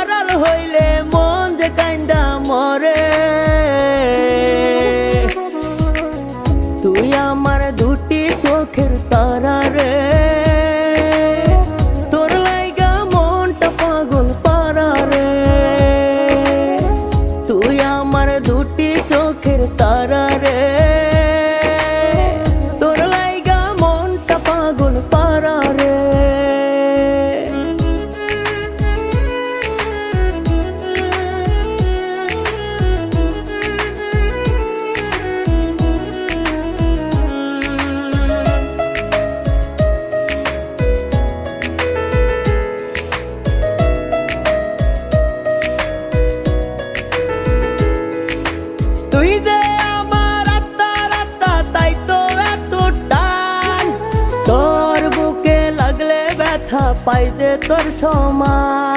আড়াল হইলে মন যে কাইন্দা মরে। তুই আমার দুটি চোখের তারা রে, তোর লাইগা মনটা পাগল পারা রে। তুই আমার দুটি চোখের তারা রে, তোর লাইগা মনটা পাগল পারা রে। তুই দে আমার আত্মার আত্মা, তাই তো এত টান। তোর বুকে লাগলে ব্যথা পাই যে তোর সমান।